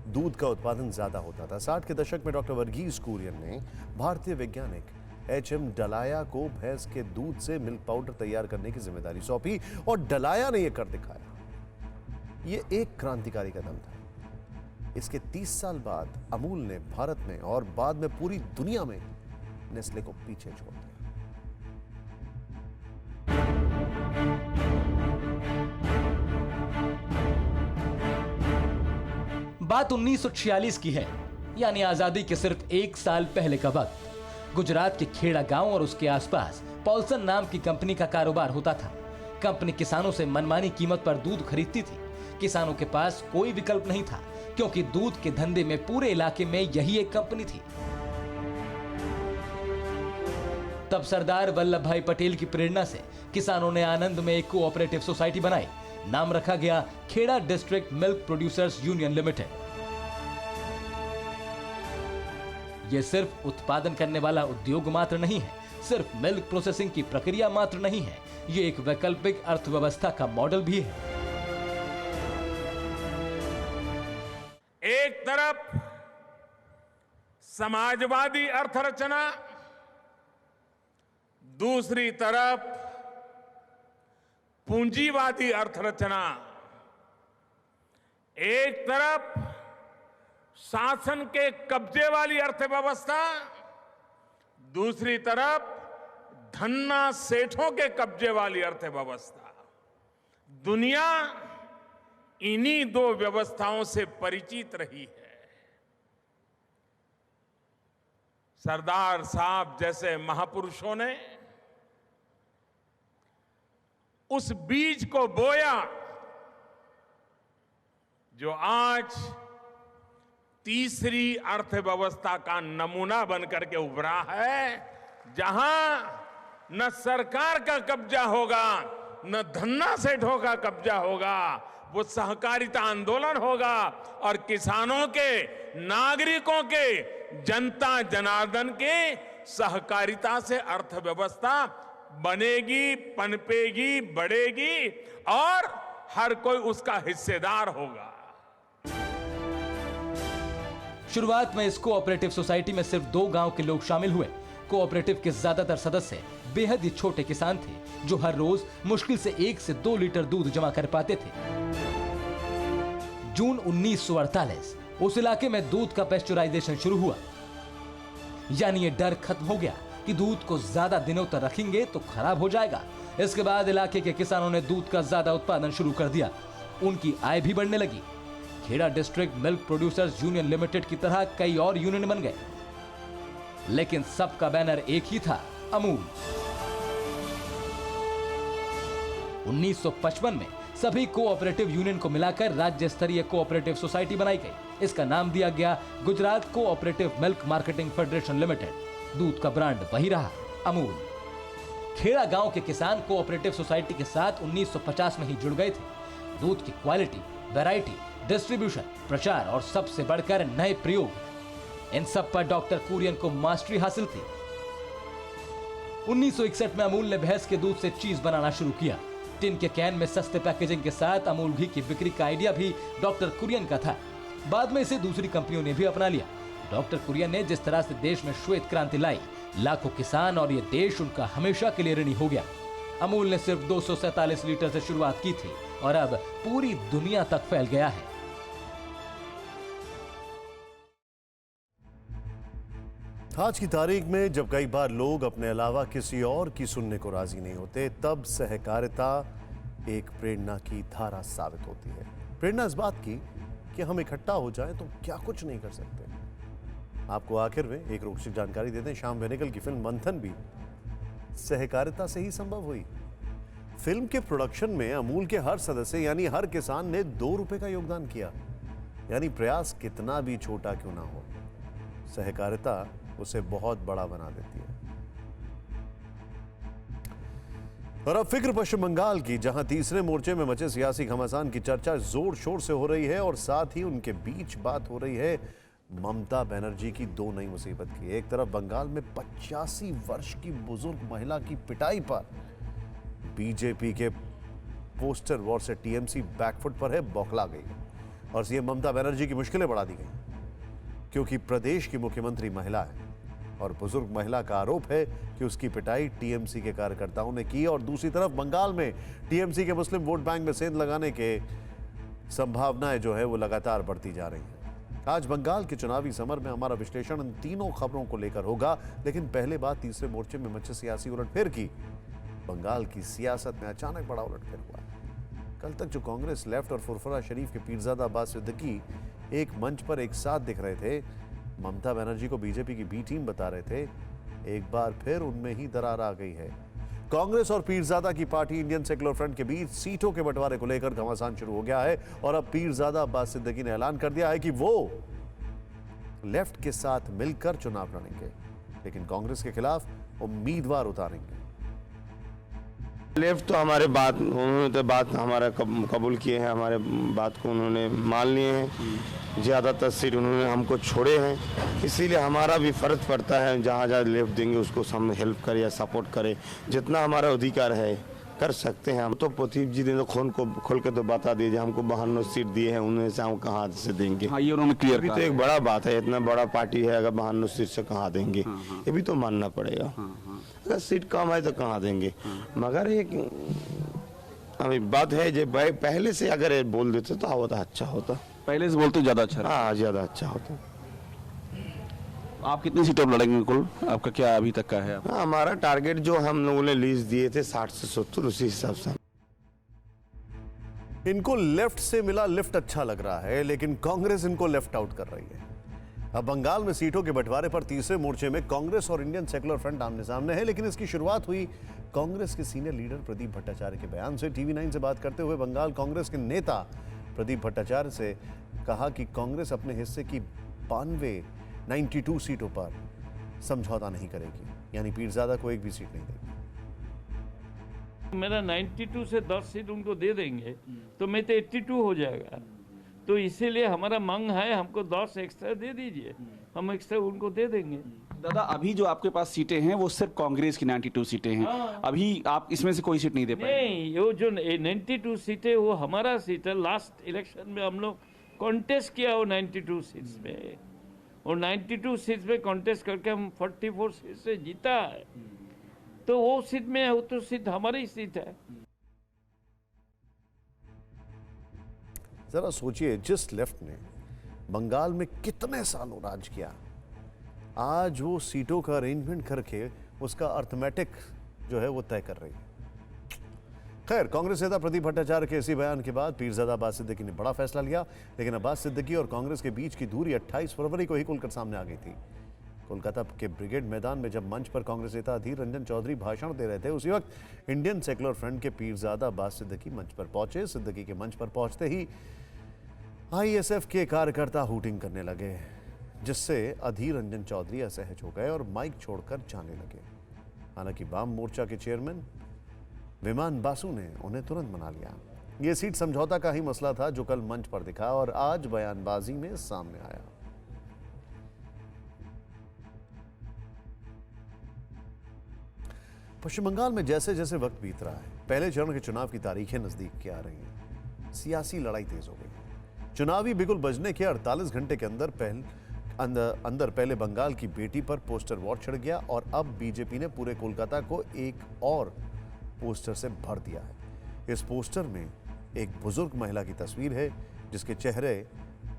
दूध का उत्पादन ज्यादा होता था। 60 के दशक में डॉक्टर वर्गीस कुरियन ने भारतीय वैज्ञानिक एच.एम. डलाया को भैंस के दूध से मिल्क पाउडर तैयार करने की जिम्मेदारी सौंपी और डलाया ने यह कर दिखाया। यह एक क्रांतिकारी कदम था। इसके 30 साल बाद अमूल ने भारत में और बाद में पूरी दुनिया में नेस्ले को पीछे छोड़ दिया। बात 1946 की है, यानी आजादी के सिर्फ 1 साल पहले का वक्त। गुजरात के खेड़ा गांव और उसके आसपास पॉल्सन नाम की कंपनी का कारोबार होता था। कंपनी किसानों से मनमानी कीमत पर दूध खरीदती थी। किसानों के पास कोई विकल्प नहीं था क्योंकि दूध के धंधे में पूरे इलाके में यही एक कंपनी थी। तब सरदार वल्लभ भाई पटेल की प्रेरणा से किसानों ने आनंद में एक कोऑपरेटिव सोसाइटी बनाई। नाम रखा गया Kheda district milk producers union limited. यह सिर्फ उत्पादन करने वाला उद्योग मात्र नहीं है, सिर्फ मिल्क प्रोसेसिंग की प्रक्रिया मात्र नहीं है, यह एक वैकल्पिक अर्थव्यवस्था का मॉडल भी है। एक तरफ समाजवादी अर्थरचना, दूसरी तरफ पूंजीवादी अर्थरचना। एक तरफ शासन के कब्जे वाली अर्थव्यवस्था, दूसरी तरफ धन्ना सेठों के कब्जे वाली अर्थव्यवस्था। दुनिया इन्हीं 2 व्यवस्थाओं से परिचित रही है। सरदार साहब जैसे महापुरुषों ने उस बीज को बोया जो आज तीसरी अर्थव्यवस्था का नमूना बनकर के उभरा है, जहां न सरकार का कब्जा होगा, न धन्ना सेठों का कब्जा होगा, वो सहकारिता आंदोलन होगा और किसानों के, नागरिकों के, जनता जनार्दन के सहकारिता से अर्थव्यवस्था बनेगी, पनपेगी, बढ़ेगी और हर कोई उसका हिस्सेदार होगा। शुरुआत में इस कोऑपरेटिव सोसाइटी में सिर्फ 2 गांव के लोग शामिल हुए। कोऑपरेटिव के ज्यादातर सदस्य बेहद ही छोटे किसान थे जो हर रोज मुश्किल से 1 से 2 लीटर दूध जमा कर पाते थे। जून 1948 उस इलाके में दूध का पेस्चराइजेशन शुरू हुआ, यानी ये डर खत्म हो गया कि दूध को ज्यादा दिनों तक रखेंगे तो खराब हो जाएगा। इसके बाद इलाके के किसानों ने दूध का ज्यादा उत्पादन शुरू कर दिया। उनकी आय भी बढ़ने लगी। Kheda district milk producers union limited की तरह कई और यूनियन बन गए, लेकिन सबका बैनर एक ही था, अमूल। 1955 में सभी कोऑपरेटिव यूनियन को मिलाकर राज्य स्तरीय कोऑपरेटिव सोसाइटी बनाई गई। इसका नाम दिया गया Gujarat cooperative milk marketing federation limited. दूध का ब्रांड वही रहा, अमूल। खेड़ा गांव के किसान कोऑपरेटिव सोसाइटी के साथ 1950 में ही जुड़ गए थे। दूध की क्वालिटी, वैरायटी, डिस्ट्रीब्यूशन, प्रचार और सबसे बढ़कर नए प्रयोग, इन सब पर डॉक्टर कुरियन को मास्टरी हासिल थी। 1961 में अमूल ने भैंस के दूध से चीज बनाना शुरू किया। टिन के कैन में सस्ते पैकेजिंग के साथ अमूल घी की बिक्री का आइडिया भी डॉक्टर कुरियन का था। बाद में इसे दूसरी कंपनियों ने भी अपना लिया। डॉक्टर कुरियन ने जिस तरह से देश में श्वेत क्रांति लाई, लाखों किसान और ये देश उनका हमेशा के लिए ऋणी हो गया। अमूल ने सिर्फ 247 लीटर से शुरुआत की थी और अब पूरी दुनिया तक फैल गया है। आज की तारीख में जब कई बार लोग अपने अलावा किसी और की सुनने को राजी नहीं होते, तब सहकारिता एक प्रेरणा की धारा साबित होती है। प्रेरणा इस बात की कि हम इकट्ठा हो जाएं तो क्या कुछ नहीं कर सकते। आपको आखिर में एक रोचक जानकारी देते हैं। श्याम बेनेगल की फिल्म मंथन भी सहकारिता से ही संभव हुई। फिल्म के प्रोडक्शन में अमूल के हर सदस्य यानी हर किसान ने 2 रुपए का योगदान किया। यानी प्रयास कितना भी छोटा क्यों ना हो, सहकारिता उसे बहुत बड़ा बना देती है। और अब फिक्र पश्चिम बंगाल की, जहां तीसरे मोर्चे में मचे सियासी घमासान की चर्चा जोर शोर से हो रही है और साथ ही उनके बीच बात हो रही है ममता बनर्जी की 2 नई मुसीबत की। एक तरफ बंगाल में 85 वर्ष की बुजुर्ग महिला की पिटाई पर बीजेपी के पोस्टर वॉर से टीएमसी बैकफुट पर है, बौखला गई है और सीएम ममता बनर्जी की मुश्किलें बढ़ा दी गई क्योंकि प्रदेश की मुख्यमंत्री महिला है और बुजुर्ग महिला का आरोप है कि उसकी पिटाई टीएमसी के कार्यकर्ताओं ने की। और दूसरी तरफ बंगाल में टीएमसी के मुस्लिम वोट बैंक में सेंध लगाने के संभावनाएं जो है वो लगातार बढ़ती जा रही हैं। आज बंगाल के चुनावी समर में हमारा विश्लेषण इन तीनों खबरों को लेकर होगा, लेकिन पहले बात तीसरे मोर्चे में मचे सियासी उलटफेर की। बंगाल की सियासत में अचानक बड़ा उलटफेर हुआ है। कल तक जो कांग्रेस, लेफ्ट और फुरफुरा शरीफ के पीरजादा अब्बास सिद्दीकी एक मंच पर एक साथ दिख रहे थे, ममता बनर्जी को बीजेपी की बी टीम बता रहे थे, एक बार फिर उनमें ही दरार आ गई है। कांग्रेस और पीरजादा की पार्टी इंडियन सेक्युलर फ्रंट के बीच सीटों के बंटवारे को लेकर घमासान शुरू हो गया है और अब पीरजादा अब्बास सिद्दीकी ने ऐलान कर दिया है कि वो लेफ्ट के साथ मिलकर चुनाव लड़ेंगे, लेकिन कांग्रेस के खिलाफ उम्मीदवार उतारेंगे। लेफ्ट तो हमारे बात, उन्होंने तो बात हमारा कबूल किए हैं, हमारे बात को उन्होंने मान लिए हैं। ज़्यादातर सीट उन्होंने हमको छोड़े हैं, इसीलिए हमारा भी फ़र्ज पड़ता है जहाँ जहाँ लेफ्ट देंगे उसको हम हेल्प करें या सपोर्ट करें। जितना हमारा अधिकार है कर सकते हैं हम। तो प्रदीप जी ने तो खोल के तो बता दीजिए, हमको 52 सीट दिए हैं, उनमें से हम कहाँ से देंगे। हाँ, ये उन्होंने क्लियर कहा। तो एक बड़ा बात है, इतना बड़ा पार्टी है, अगर 52 सीट से कहाँ देंगे, ये भी तो मानना पड़ेगा। अगर सीट कम है तो कहाँ देंगे। मगर एक अभी बात है जो पहले से अगर बोल देते तो होता अच्छा होता। पहले से बोलते ज़्यादा अच्छा। हाँ, ज़्यादा अच्छा होता। आप कितनी सीटों पर लड़ेंगे कुल? आपका क्या अभी तक का है? हाँ, हमारा टारगेट जो हम लोगों ने लीज दिए थे 60 से 70, उसी हिसाब से। इनको लेफ्ट से मिला लिफ्ट अच्छा लग रहा है, लेकिन कांग्रेस इनको लेफ्ट आउट कर रही है। अब बंगाल में सीटों के बंटवारे पर तीसरे मोर्चे में कांग्रेस और इंडियन सेक्युलर फ्रंट आमने सामने है, लेकिन इसकी शुरुआत हुई कांग्रेस के सीनियर लीडर प्रदीप भट्टाचार्य के बयान से। टीवी 9 से बात करते हुए बंगाल कांग्रेस के नेता प्रदीप भट्टाचार्य से कहा कि कांग्रेस अपने हिस्से की 92 सीटों पर समझौता नहीं करेगी, यानी पीरजादा को एक भी सीट नहीं देगी। मेरा 92 से 10 सीट उनको दे देंगे तो मैं तो 82 हो जाएगा, तो इसीलिए हमारा मांग है हमको 10 एक्स्ट्रा दे दीजिए, हम एक्स्ट्रा उनको दे देंगे। दादा अभी जो आपके पास सीटें हैं वो सिर्फ कांग्रेस की 92 सीटें हैं, अभी आप इसमें से कोई सीट नहीं दे पाए? नहीं, वो जो 92 सीटें वो हमारा सीट है। लास्ट इलेक्शन में हम लोग कॉन्टेस्ट किया वो 92 सीट्स में, और 92 सीट्स में कॉन्टेस्ट करके हम 44 सीट से जीता है, तो वो सीट में वो तो सीट हमारी सीट है। जरा सोचिए, जिस लेफ्ट ने बंगाल में कितने सालों राज किया, आज वो सीटों का अरेंजमेंट करके उसका अर्थमेटिक जो है वो तय कर रही है। खैर, कांग्रेस नेता प्रदीप भट्टाचार्य के इसी बयान के बाद पीरजादा अब्बास सिद्दीकी ने बड़ा फैसला लिया, लेकिन अब्बास सिद्दीकी और कांग्रेस के बीच की दूरी 28 फरवरी को ही खुलकर सामने आ गई थी। कोलकाता के ब्रिगेड मैदान में जब मंच पर कांग्रेस नेता अधीर रंजन चौधरी भाषण दे रहे थे, उसी वक्त इंडियन सेकुलर फ्रंट के पीरजादा अब्बास सिद्दीकी मंच पर पहुंचे। सिद्दीकी के मंच पर पहुंचते ही आईएसएफ के कार्यकर्ता हूटिंग करने लगे, जिससे अधीर रंजन चौधरी असहज हो गए और माइक छोड़कर जाने लगे। हालांकि वाम मोर्चा के चेयरमैन विमान बासु ने उन्हें तुरंत मना लिया। यह सीट समझौता का ही मसला था जो कल मंच पर दिखा और आज बयानबाजी में सामने आया। पश्चिम बंगाल में जैसे जैसे वक्त बीत रहा है, पहले चरण के चुनाव की तारीखें नजदीक की आ रही हैं। सियासी लड़ाई तेज हो गई। चुनावी बिगुल बजने के 48 घंटे के अंदर पहले बंगाल की बेटी पर पोस्टर वॉर छिड़ गया और अब बीजेपी ने पूरे कोलकाता को एक और पोस्टर से भर दिया है। इस पोस्टर में एक बुजुर्ग महिला की तस्वीर है जिसके चेहरे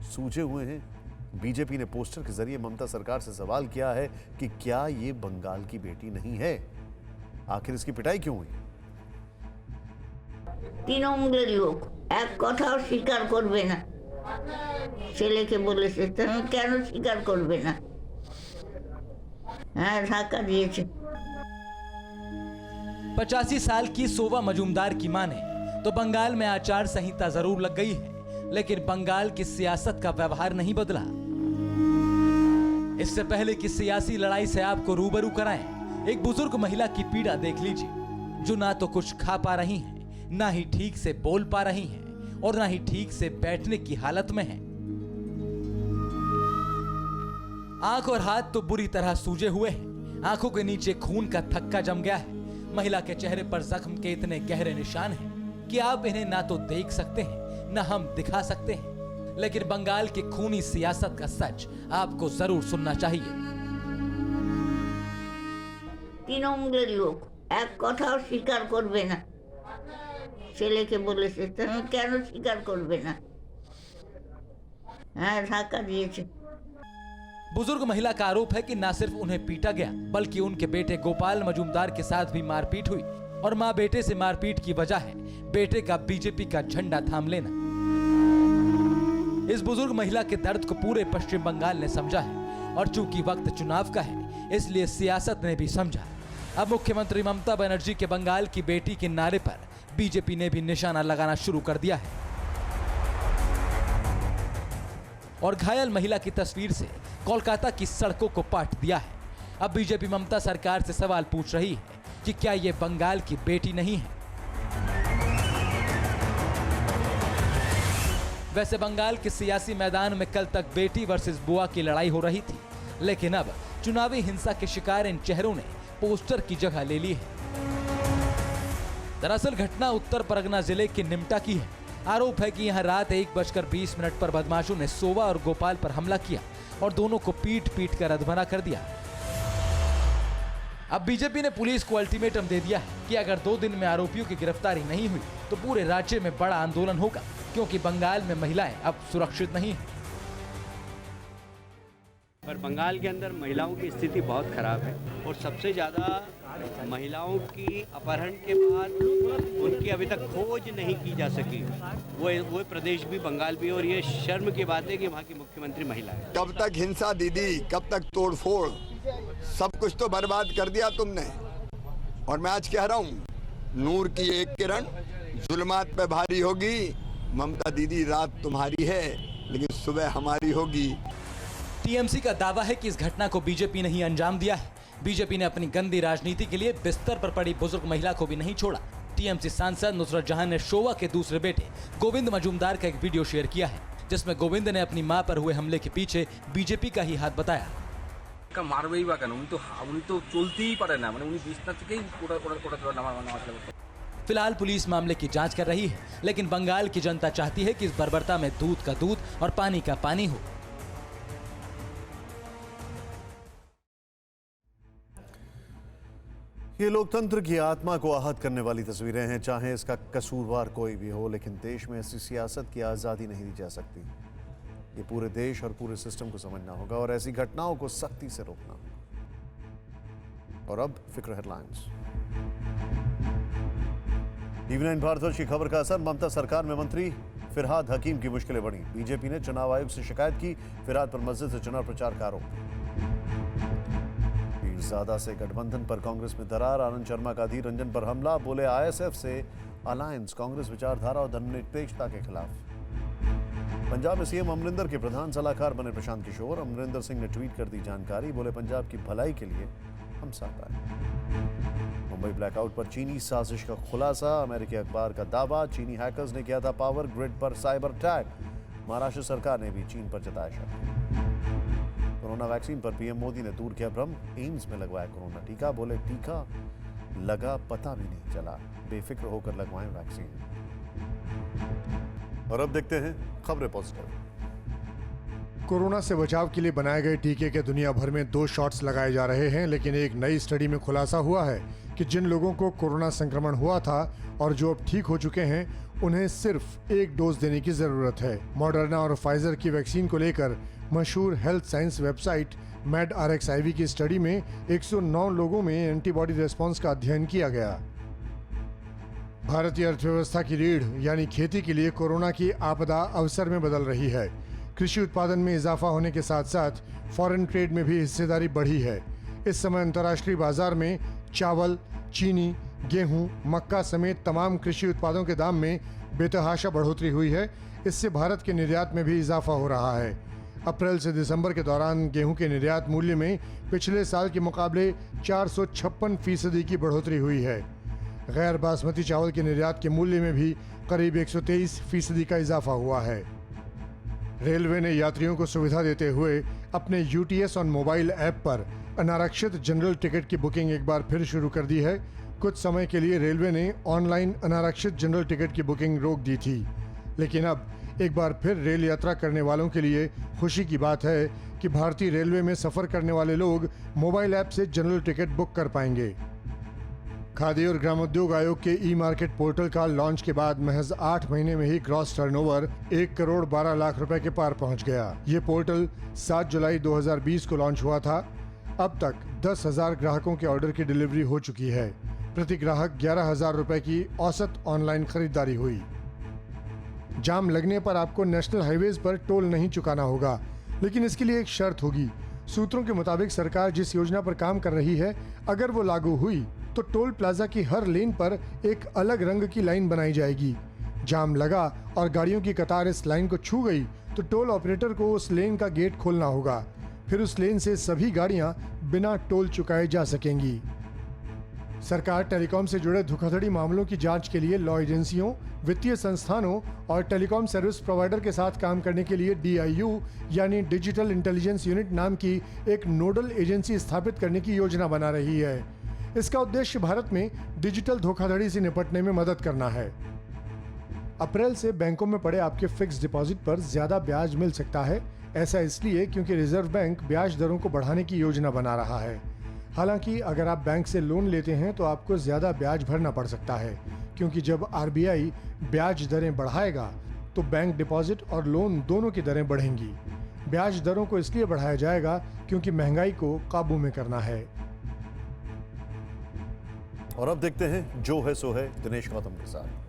सूजे हुए हैं। बीजेपी ने पोस्टर के जरिए ममता सरकार से सवाल किया है कि क्या ये बंगाल की बेटी नहीं है? आखिर इसकी पिटाई क्यों हुई? তৃণমূলের লোক এক কথাও স্বীকার করবে না, ছেলেকে বলেছে তুমি কেন স্বীকার করবে না? হ্যাঁ, ধাক্কা দিয়েছে। 85 साल की सोवा मजूमदार की माने तो बंगाल में आचार संहिता जरूर लग गई है, लेकिन बंगाल की सियासत का व्यवहार नहीं बदला। इससे पहले कि सियासी लड़ाई से आपको रूबरू कराएं, एक बुजुर्ग महिला की पीड़ा देख लीजिए, जो ना तो कुछ खा पा रही हैं, ना ही ठीक से बोल पा रही हैं और ना ही ठीक से बैठने की हालत में हैं। आंख और हाथ तो बुरी तरह सूजे हुए हैं, आंखों के नीचे खून का थक्का जम गया है। महिला के चेहरे पर जख्म के इतने गहरे निशान हैं कि आप इन्हें ना तो देख सकते हैं, ना हम दिखा सकते हैं, लेकिन बंगाल की खूनी सियासत का सच आपको जरूर सुनना चाहिए। তৃণমূলের লোক এক কথাও স্বীকার করবে না, ছেলেকে বলেছে তুমি কেন স্বীকার করবে না? হ্যাঁ, ধাক্কা দিয়েছে। बुजुर्ग महिला का आरोप है कि न सिर्फ उन्हें पीटा गया, बल्कि उनके बेटे गोपाल मजूमदार के साथ भी मारपीट हुई और मां बेटे से मारपीट की वजह है बेटे का बीजेपी का झंडा थाम लेना। इस बुजुर्ग महिला के दर्द को पूरे पश्चिम बंगाल ने समझा है और चूंकि वक्त चुनाव का है, इसलिए सियासत ने भी समझा। अब मुख्यमंत्री ममता बनर्जी के बंगाल की बेटी के नारे पर बीजेपी ने भी निशाना लगाना शुरू कर दिया है और घायल महिला की तस्वीर से कोलकाता की सड़कों को पाट दिया है। अब बीजेपी ममता सरकार से सवाल पूछ रही है कि क्या ये बंगाल की बेटी नहीं है? वैसे बंगाल के सियासी मैदान में कल तक बेटी वर्सेस बुआ की लड़ाई हो रही थी, लेकिन अब चुनावी हिंसा के शिकार इन चेहरों ने पोस्टर की जगह ले ली है। दरअसल घटना उत्तर परगना जिले के निमटा की है। आरोप है कि यहां रात 1:20 पर बदमाशों ने सोवा और गोपाल पर हमला किया और दोनों को पीट पीट कर अधमरा कर दिया। अब बीजेपी ने पुलिस को अल्टीमेटम दे दिया है कि अगर 2 दिन में आरोपियों की गिरफ्तारी नहीं हुई तो पूरे राज्य में बड़ा आंदोलन होगा, क्योंकि बंगाल में महिलाएं अब सुरक्षित नहीं हैं। पर बंगाल के अंदर महिलाओं की स्थिति बहुत खराब है और सबसे ज़्यादा महिलाओं की अपहरण के बाद उनकी अभी तक खोज नहीं की जा सकी। वो प्रदेश भी बंगाल भी, और ये शर्म की बात है कि वहाँ की मुख्यमंत्री महिला है। कब तक हिंसा दीदी, कब तक तोड़फोड़, सब कुछ तो बर्बाद कर दिया तुमने। और मैं आज कह रहा हूँ, नूर की एक किरण जुल्मात पे भारी होगी। ममता दीदी, रात तुम्हारी है लेकिन सुबह हमारी होगी। टीएमसी का दावा है कि इस घटना को बीजेपी ने ही अंजाम दिया है। बीजेपी ने अपनी गंदी राजनीति के लिए बिस्तर पर पड़ी बुजुर्ग महिला को भी नहीं छोड़ा। टीएमसी सांसद नुसरत जहां ने शोवा के दूसरे बेटे गोविंद मजूमदार का एक वीडियो शेयर किया है, जिसमें गोविंद ने अपनी मां पर हुए हमले के पीछे बीजेपी का ही हाथ बताया। फिलहाल पुलिस मामले की जांच कर रही है, लेकिन बंगाल की जनता चाहती है कि इस बर्बरता में दूध का दूध और पानी का पानी हो। ये लोकतंत्र की आत्मा को आहत करने वाली तस्वीरें हैं, चाहे इसका कसूरवार कोई भी हो, लेकिन देश में ऐसी सियासत की आज़ादी नहीं दी जा सकती। ये पूरे देश और पूरे सिस्टम को समझना होगा और ऐसी घटनाओं को सख्ती से रोकना होगा। और अब फिक्र हेडलाइंस। टीवी9 भारतवर्ष की खबर का असर, ममता सरकार में मंत्री फिरहाद हकीम की मुश्किलें बढ़ी। बीजेपी ने चुनाव आयोग से शिकायत की, फिरहाद पर मस्जिद से चुनाव प्रचार का आरोप। पीरजादा से गठबंधन पर कांग्रेस में दरार, आनंद शर्मा का अधीर रंजन पर हमला, बोले आईएसएफ से अलायंस कांग्रेस विचारधारा और धर्मनिरपेक्षता के खिलाफ। पंजाब में सीएम अमरिंदर के प्रधान सलाहकार बने प्रशांत किशोर, अमरिंदर सिंह ने ट्वीट कर दी जानकारी, बोले पंजाब की भलाई के लिए हम साथ आए। मुंबई ब्लैकआउट पर चीनी साजिश का खुलासा, अमेरिकी अखबार का दावा, चीनी हैकर्स ने किया था पावर ग्रिड पर साइबर अटैक। महाराष्ट्र सरकार ने भी चीन पर जताया शक। कोरोना वैक्सीन पर पीएम मोदी ने दूर किया भ्रम, एम्स में लगवाया कोरोना टीका, बोले टीका लगा पता भी नहीं चला, बेफिक्र होकर लगवाएं वैक्सीन। और अब देखते हैं खबरें पॉजिटिव। कोरोना से बचाव के लिए बनाए गए टीके के दुनिया भर में 2 शॉट्स लगाए जा रहे हैं, लेकिन एक नई स्टडी में खुलासा हुआ है कि जिन लोगों को कोरोना संक्रमण हुआ था और जो अब ठीक हो चुके हैं, उन्हें सिर्फ 1 डोज देने की जरूरत है। मॉडर्ना और फाइजर की वैक्सीन को लेकर मशहूर हेल्थ साइंस वेबसाइट medRxiv की स्टडी में 109 लोगों में एंटीबॉडी रिस्पॉन्स का अध्ययन किया गया। भारतीय अर्थव्यवस्था की रीढ़ यानी खेती के लिए कोरोना की आपदा अवसर में बदल रही है। कृषि उत्पादन में इजाफा होने के साथ साथ फॉरेन ट्रेड में भी हिस्सेदारी बढ़ी है। इस समय अंतर्राष्ट्रीय बाजार में चावल, चीनी, गेहूं, मक्का समेत तमाम कृषि उत्पादों के दाम में बेतहाशा बढ़ोतरी हुई है। इससे भारत के निर्यात में भी इजाफा हो रहा है। अप्रैल से दिसंबर के दौरान गेहूं के निर्यात मूल्य में पिछले साल के मुकाबले 456% की बढ़ोतरी हुई है। गैर बासमती चावल के निर्यात के मूल्य में भी करीब 123% का इजाफा हुआ है। रेलवे ने यात्रियों को सुविधा देते हुए अपने यूटीएस ऑन मोबाइल ऐप पर अनारक्षित जनरल टिकट की बुकिंग एक बार फिर शुरू कर दी है। कुछ समय के लिए रेलवे ने ऑनलाइन अनारक्षित जनरल टिकट की बुकिंग रोक दी थी, लेकिन अब एक बार फिर रेल यात्रा करने वालों के लिए खुशी की बात है कि भारतीय रेलवे में सफर करने वाले लोग मोबाइल ऐप से जनरल टिकट बुक कर पाएंगे। खादी और ग्रामोद्योग आयोग के ई मार्केट पोर्टल का लॉन्च के बाद महज 8 महीने में ही ग्रॉस टर्नओवर 1 करोड़ 12 लाख रुपए के पार पहुंच गया। ये पोर्टल 7 जुलाई 2020 को लॉन्च हुआ था। अब तक 10,000 ग्राहकों के ऑर्डर की डिलीवरी हो चुकी है। प्रति ग्राहक 11,000 रुपए की औसत ऑनलाइन खरीदारी हुई। जाम लगने पर आपको नेशनल हाईवेज पर टोल नहीं चुकाना होगा, लेकिन इसके लिए एक शर्त होगी। सूत्रों के मुताबिक सरकार जिस योजना पर काम कर रही है, अगर वो लागू हुई तो टोल प्लाजा की हर लेन पर एक अलग रंग की लाइन बनाई जाएगी। जाम लगा और गाड़ियों की कतार इस लाइन को छू गई तो टोल ऑपरेटर को उस लेन का गेट खोलना होगा। फिर उस लेन से सभी गाड़ियां बिना टोल चुकाए जा सकेंगी। सरकार टेलीकॉम से जुड़े धोखाधड़ी मामलों की जांच के लिए लॉ एजेंसियों, वित्तीय संस्थानों और टेलीकॉम सर्विस प्रोवाइडर के साथ काम करने के लिए DIU यानी डिजिटल इंटेलिजेंस यूनिट नाम की एक नोडल एजेंसी स्थापित करने की योजना बना रही है। इसका उद्देश्य भारत में डिजिटल धोखाधड़ी से निपटने में मदद करना है। अप्रैल से बैंकों में पड़े आपके फिक्स डिपॉजिट पर ज्यादा ब्याज मिल सकता है। ऐसा इसलिए क्योंकि रिजर्व बैंक ब्याज दरों को बढ़ाने की योजना बना रहा है। हालांकि अगर आप बैंक से लोन लेते हैं तो आपको ज्यादा ब्याज भरना पड़ सकता है, क्योंकि जब RBI ब्याज दरें बढ़ाएगा तो बैंक डिपॉजिट और लोन दोनों की दरें बढ़ेंगी। ब्याज दरों को इसलिए बढ़ाया जाएगा क्योंकि महंगाई को काबू में करना है। और अब देखते हैं जो है सो है दिनेश गौतम के साथ।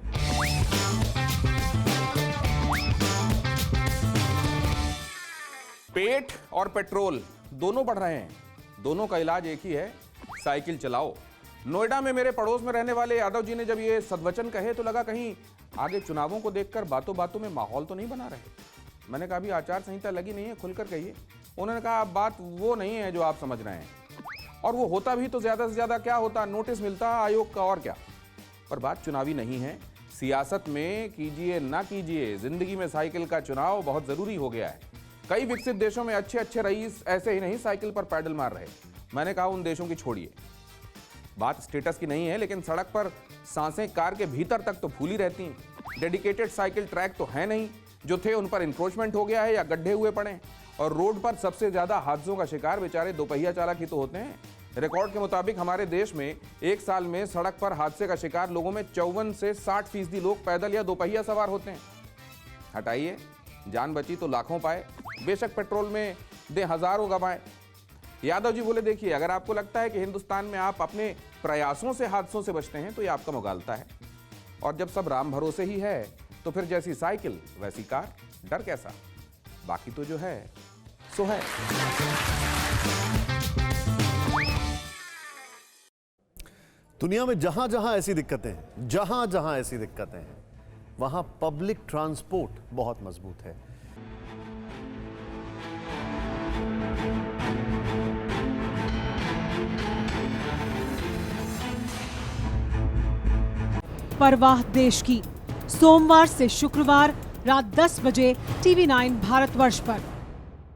पेट और पेट्रोल दोनों बढ़ रहे हैं। दोनों का इलाज एक ही है, साइकिल चलाओ। नोएडा में मेरे पड़ोस में रहने वाले यादव जी ने जब ये सदवचन कहे तो लगा कहीं आगे चुनावों को देखकर बातों बातों में माहौल तो नहीं बना रहे। मैंने कहा अभी आचार संहिता लगी नहीं है, खुलकर कहिए। उन्होंने कहा अब बात वो नहीं है जो आप समझ रहे हैं, और वो होता भी तो ज़्यादा से ज़्यादा क्या होता, नोटिस मिलता आयोग का, और क्या। पर बात चुनावी नहीं है। सियासत में कीजिए ना कीजिए, जिंदगी में साइकिल का चुनाव बहुत ज़रूरी हो गया है। कई विकसित देशों में अच्छे अच्छे रईस ऐसे ही नहीं साइकिल पर पैडल मार रहे। मैंने कहा उन देशों की छोड़िए, बात स्टेटस की नहीं है, लेकिन सड़क पर सांसें कार के भीतर तक तो फूली रहती हैं। डेडिकेटेड साइकिल ट्रैक तो है नहीं, जो थे उन पर इंक्रोचमेंट हो गया है या गड्ढे हुए पड़े। और रोड पर सबसे ज्यादा हादसों का शिकार बेचारे दोपहिया चालक ही तो होते हैं। रिकॉर्ड के मुताबिक हमारे देश में एक साल में सड़क पर हादसे का शिकार लोगों में 54 से 60% लोग पैदल या दोपहिया सवार होते हैं। हटाइए, जान बची तो लाखों पाए, बेशक पेट्रोल में दे हजारों गवाए। यादव जी बोले देखिए, अगर आपको लगता है कि हिंदुस्तान में आप अपने प्रयासों से हादसों से बचते हैं तो ये आपका मुगालता है, और जब सब राम भरोसे ही है तो फिर जैसी साइकिल वैसी कार, डर कैसा, बाकी तो जो है सो है। दुनिया में जहां जहां ऐसी दिक्कतें हैं, जहां जहां ऐसी दिक्कतें हैं, वहां पब्लिक ट्रांसपोर्ट बहुत मजबूत है। परवाह देश की, सोमवार से शुक्रवार रात 10 बजे TV9 भारतवर्ष पर।